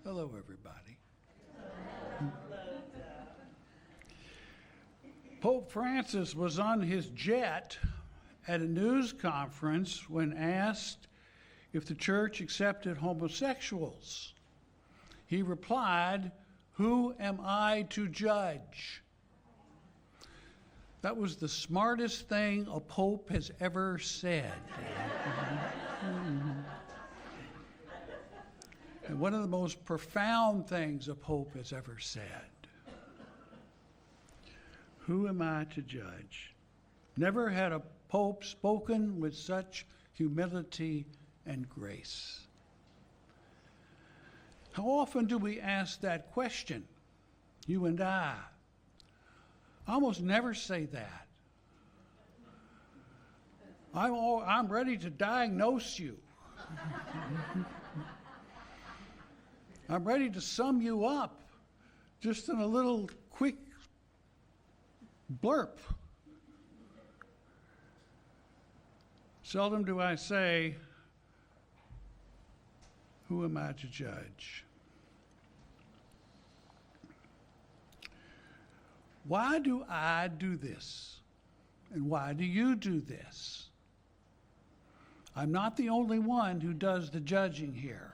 Hello, everybody. Pope Francis was on his jet at a news conference when asked if the church accepted homosexuals. He replied, "Who am I to judge?" That was the smartest thing a pope has ever said. And one of the most profound things a pope has ever said. Who am I to judge? Never had a pope spoken with such humility and grace. How often do we ask that question, you and I? I almost never say that. I'm ready to diagnose you. I'm ready to sum you up just in a little quick blurb. Seldom do I say, who am I to judge? Why do I do this? And why do you do this? I'm not the only one who does the judging here.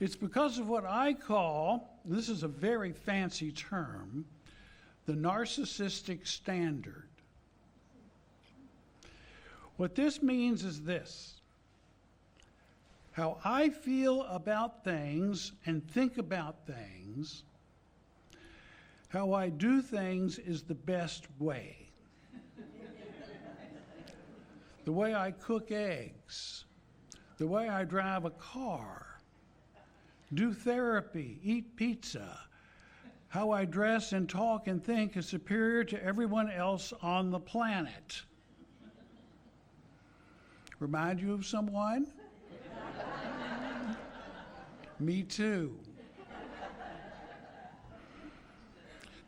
It's because of what I call, this is a very fancy term, the narcissistic standard. What this means is this: how I feel about things and think about things, how I do things is the best way. The way I cook eggs, the way I drive a car, do therapy, eat pizza, how I dress and talk and think is superior to everyone else on the planet. Remind you of someone? Me too.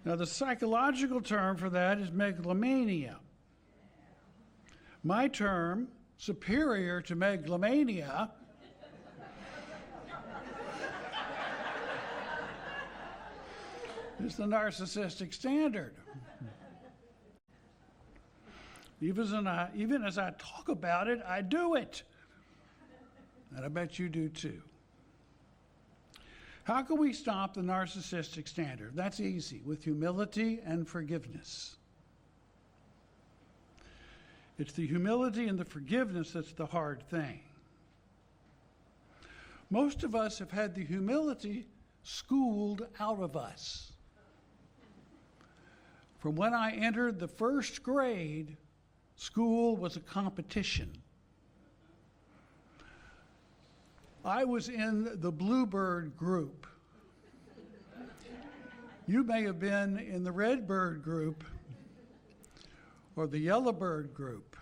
Now, the psychological term for that is megalomania. My term, superior to megalomania, is the narcissistic standard. Even as I talk about it, I do it. And I bet you do too. How can we stop the narcissistic standard? That's easy, with humility and forgiveness. It's the humility and the forgiveness that's the hard thing. Most of us have had the humility schooled out of us. From when I entered the first grade, school was a competition. I was in the Bluebird group. You may have been in the Redbird group or the Yellowbird group,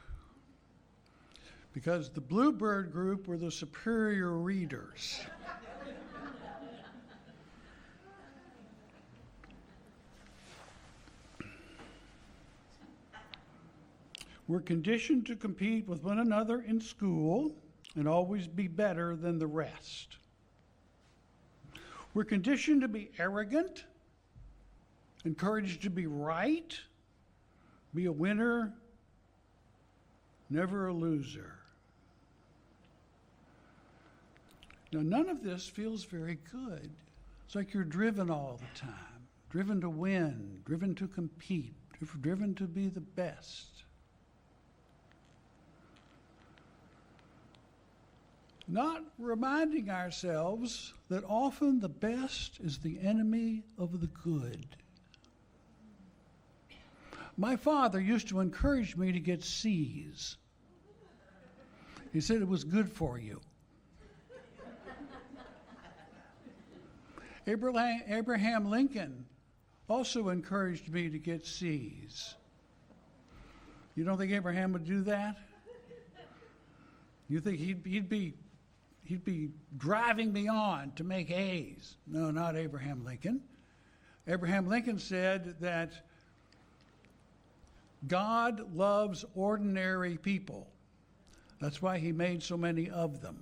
because the Bluebird group were the superior readers. We're conditioned to compete with one another in school and always be better than the rest. We're conditioned to be arrogant, encouraged to be right, be a winner, never a loser. Now, none of this feels very good. It's like you're driven all the time, driven to win, driven to compete, driven to be the best. Not reminding ourselves that often the best is the enemy of the good. My father used to encourage me to get C's. He said it was good for you. Abraham Lincoln also encouraged me to get C's. You don't think Abraham would do that? You think he'd be driving me on to make A's? No, not Abraham Lincoln. Abraham Lincoln said that God loves ordinary people. That's why he made so many of them.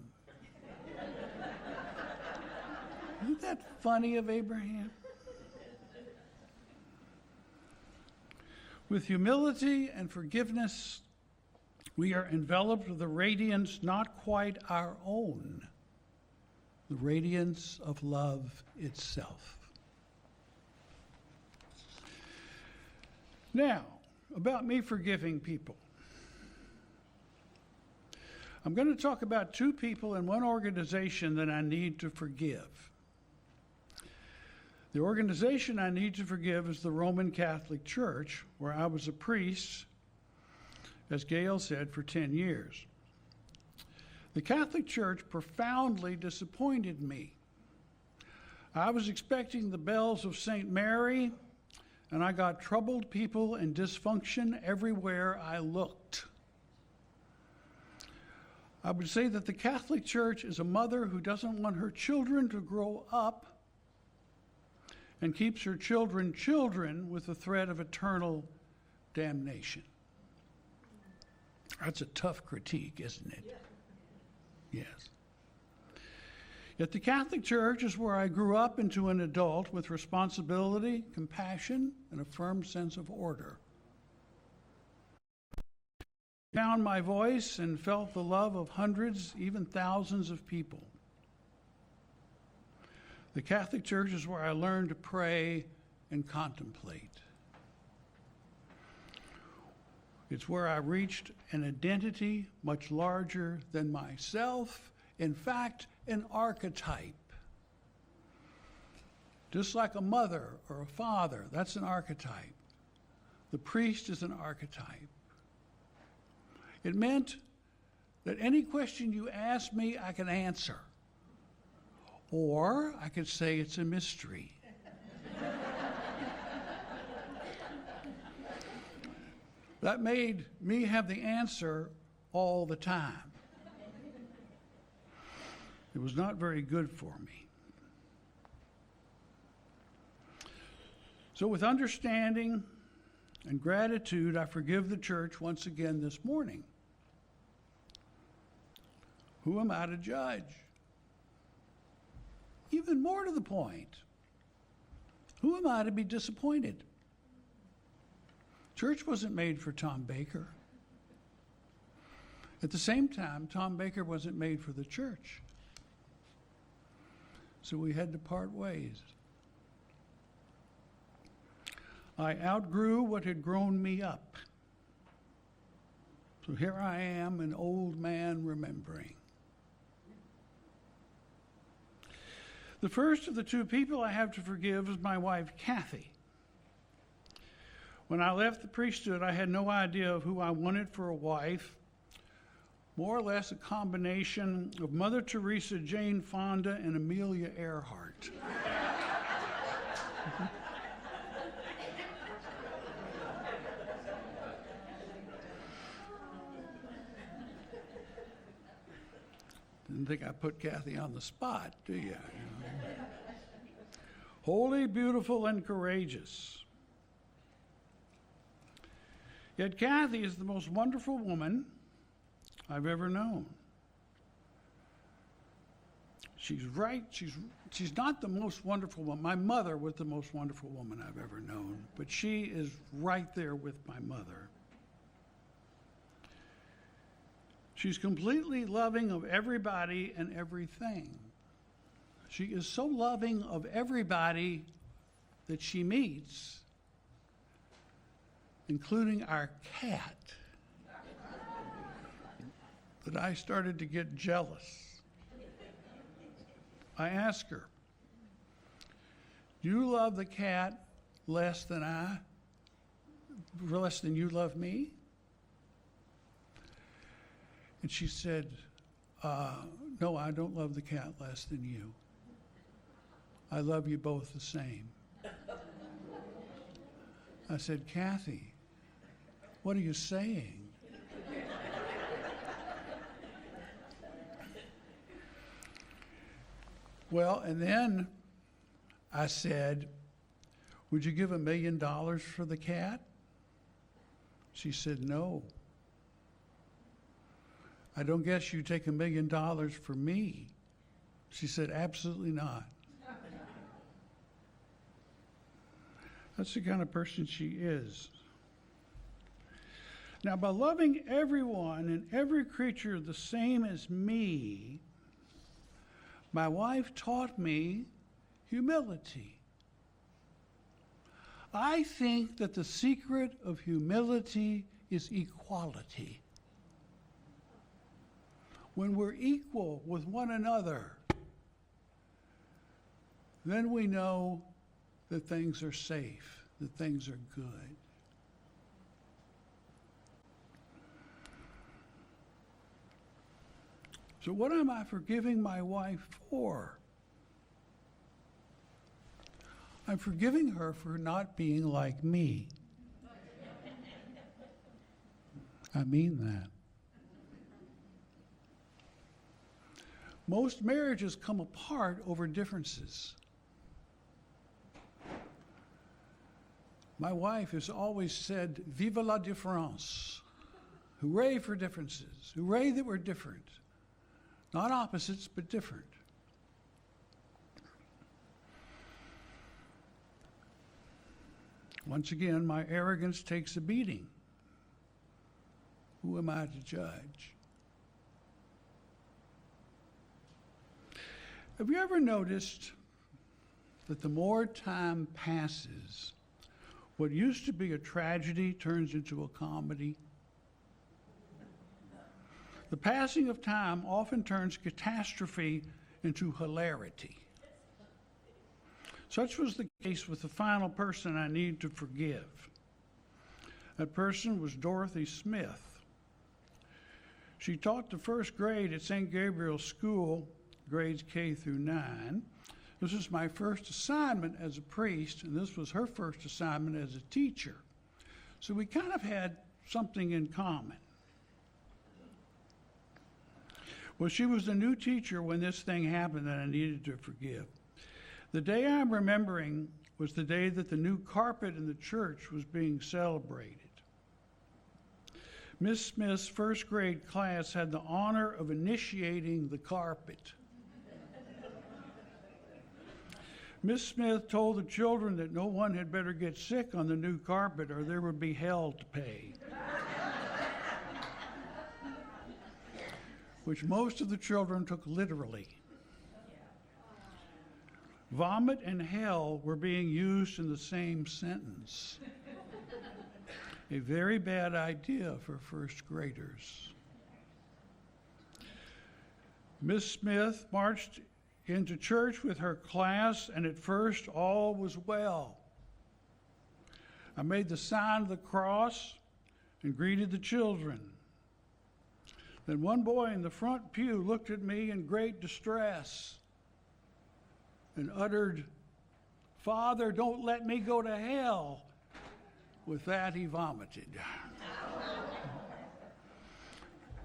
Isn't that funny of Abraham? With humility and forgiveness, we are enveloped with a radiance not quite our own, the radiance of love itself. Now, about me forgiving people. I'm going to talk about two people in one organization that I need to forgive. The organization I need to forgive is the Roman Catholic Church, where I was a priest, as Gail said, for 10 years. The Catholic Church profoundly disappointed me. I was expecting the bells of St. Mary, and I got troubled people and dysfunction everywhere I looked. I would say that the Catholic Church is a mother who doesn't want her children to grow up and keeps her children with the threat of eternal damnation. That's a tough critique, isn't it? Yes. Yet the Catholic Church is where I grew up into an adult with responsibility, compassion, and a firm sense of order. I found my voice and felt the love of hundreds, even thousands of people. The Catholic Church is where I learned to pray and contemplate. It's where I reached an identity much larger than myself, in fact, an archetype. Just like a mother or a father, that's an archetype. The priest is an archetype. It meant that any question you ask me, I can answer. Or I could say it's a mystery. That made me have the answer all the time. It was not very good for me. So with understanding and gratitude, I forgive the church once again this morning. Who am I to judge? Even more to the point, who am I to be disappointed? Church wasn't made for Tom Baker. At the same time, Tom Baker wasn't made for the church. So we had to part ways. I outgrew what had grown me up. So here I am, an old man remembering. The first of the two people I have to forgive is my wife, Kathy. When I left the priesthood, I had no idea of who I wanted for a wife, more or less a combination of Mother Teresa, Jane Fonda, and Amelia Earhart. Didn't think I put Kathy on the spot, do you? Holy, beautiful, and courageous. Yet Kathy is the most wonderful woman I've ever known. She's right. She's not the most wonderful woman. My mother was the most wonderful woman I've ever known, but she is right there with my mother. She's completely loving of everybody and everything. She is so loving of everybody that she meets, including our cat, that I started to get jealous. I asked her, "Do you love the cat less than you love me?" And she said, "No, I don't love the cat less than you. I love you both the same." I said, "Kathy, what are you saying?" Well, and then I said, "Would you give $1 million for the cat?" She said, "No." I don't guess you take $1 million for me. She said, absolutely not. That's the kind of person she is. Now, by loving everyone and every creature the same as me, my wife taught me humility. I think that the secret of humility is equality. When we're equal with one another, then we know that things are safe, that things are good. So what am I forgiving my wife for? I'm forgiving her for not being like me. I mean that. Most marriages come apart over differences. My wife has always said, "Vive la différence." Hooray for differences. Hooray that we're different. Not opposites, but different. Once again, my arrogance takes a beating. Who am I to judge? Have you ever noticed that the more time passes, what used to be a tragedy turns into a comedy? The passing of time often turns catastrophe into hilarity. Such was the case with the final person I need to forgive. That person was Dorothy Smith. She taught the first grade at St. Gabriel's School, grades K through 9. This was my first assignment as a priest, and this was her first assignment as a teacher. So we kind of had something in common. Well, she was the new teacher when this thing happened that I needed to forgive. The day I'm remembering was the day that the new carpet in the church was being celebrated. Miss Smith's first grade class had the honor of initiating the carpet. Miss Smith told the children that no one had better get sick on the new carpet or there would be hell to pay. Which most of the children took literally. Vomit and hell were being used in the same sentence. A very bad idea for first graders. Miss Smith marched into church with her class, and at first all was well. I made the sign of the cross and greeted the children. Then one boy in the front pew looked at me in great distress and uttered, "Father, don't let me go to hell." With that, he vomited.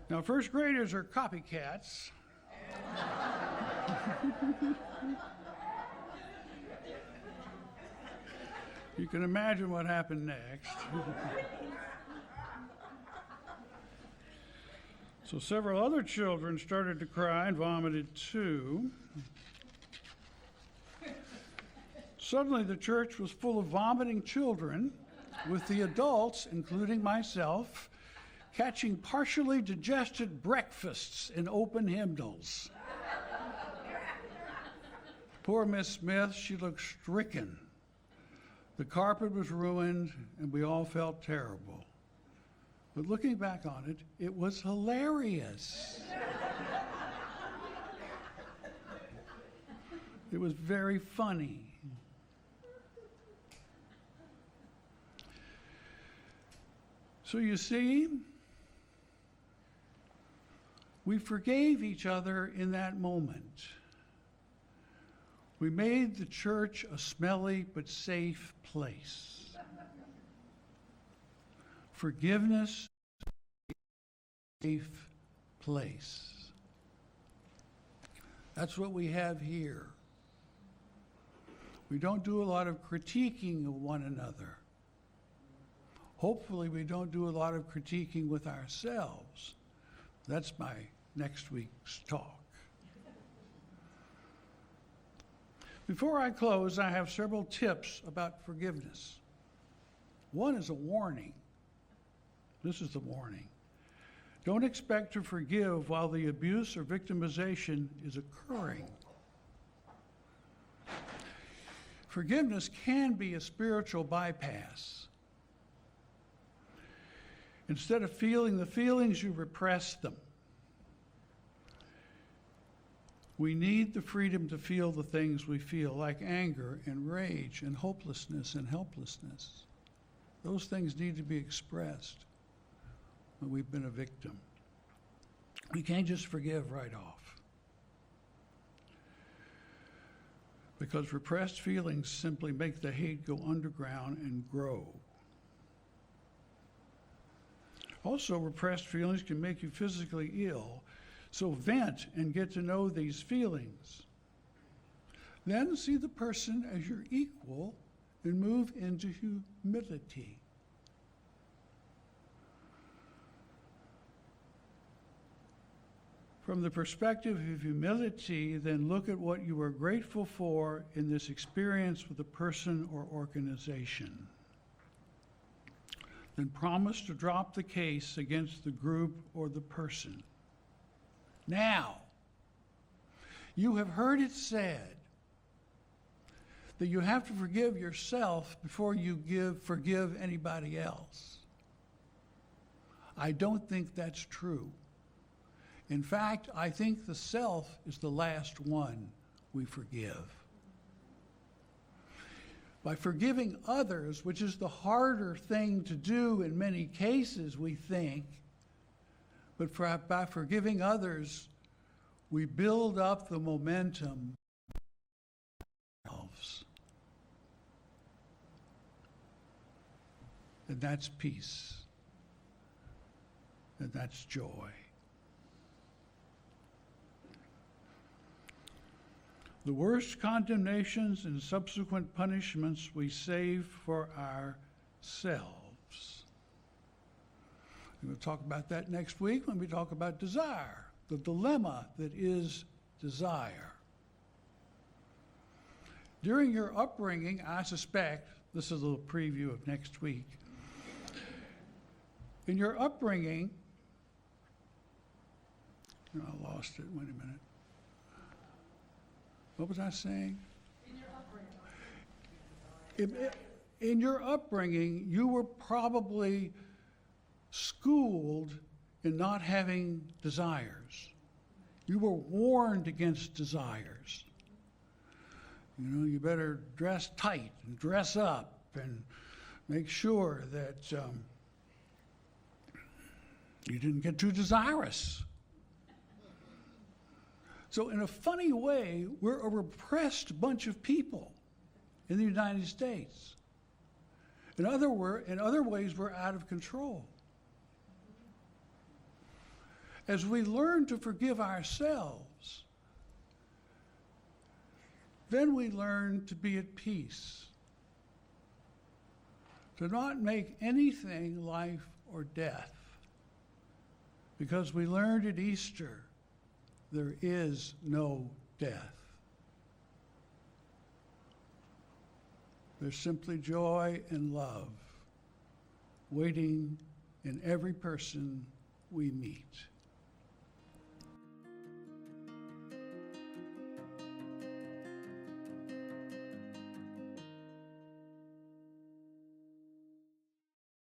Now, first graders are copycats. You can imagine what happened next. So several other children started to cry and vomited too. Suddenly the church was full of vomiting children, with the adults, including myself, catching partially digested breakfasts in open hymnals. Poor Miss Smith, she looked stricken. The carpet was ruined, and we all felt terrible. But looking back on it, it was hilarious. It was very funny. So you see, we forgave each other in that moment. We made the church a smelly but safe place. Forgiveness is a safe place. That's what we have here. We don't do a lot of critiquing of one another. Hopefully we don't do a lot of critiquing with ourselves, That's my next week's talk. Before I close, I have several tips about forgiveness. One is a warning. This is the warning. Don't expect to forgive while the abuse or victimization is occurring. Forgiveness can be a spiritual bypass. Instead of feeling the feelings, you repress them. We need the freedom to feel the things we feel, like anger and rage and hopelessness and helplessness. Those things need to be expressed when we've been a victim. We can't just forgive right off, because repressed feelings simply make the hate go underground and grow. Also, repressed feelings can make you physically ill, so vent and get to know these feelings. Then see the person as your equal and move into humility. From the perspective of humility, then look at what you are grateful for in this experience with a person or organization. Then promise to drop the case against the group or the person. Now, you have heard it said that you have to forgive yourself before you forgive anybody else. I don't think that's true. In fact, I think the self is the last one we forgive. By forgiving others, which is the harder thing to do in many cases, we think, but by forgiving others, we build up the momentum ourselves. And that's peace. And that's joy. The worst condemnations and subsequent punishments we save for ourselves. We're going to talk about that next week when we talk about desire, the dilemma that is desire. During your upbringing, I suspect, this is a little preview of next week, in your upbringing, I lost it, wait a minute. What was I saying? In your upbringing, you were probably schooled in not having desires. You were warned against desires. You better dress tight and dress up and make sure that you didn't get too desirous. So in a funny way, we're a repressed bunch of people in the United States. In other ways, we're out of control. As we learn to forgive ourselves, then we learn to be at peace, to not make anything life or death, because we learned at Easter, there is no death. There's simply joy and love waiting in every person we meet.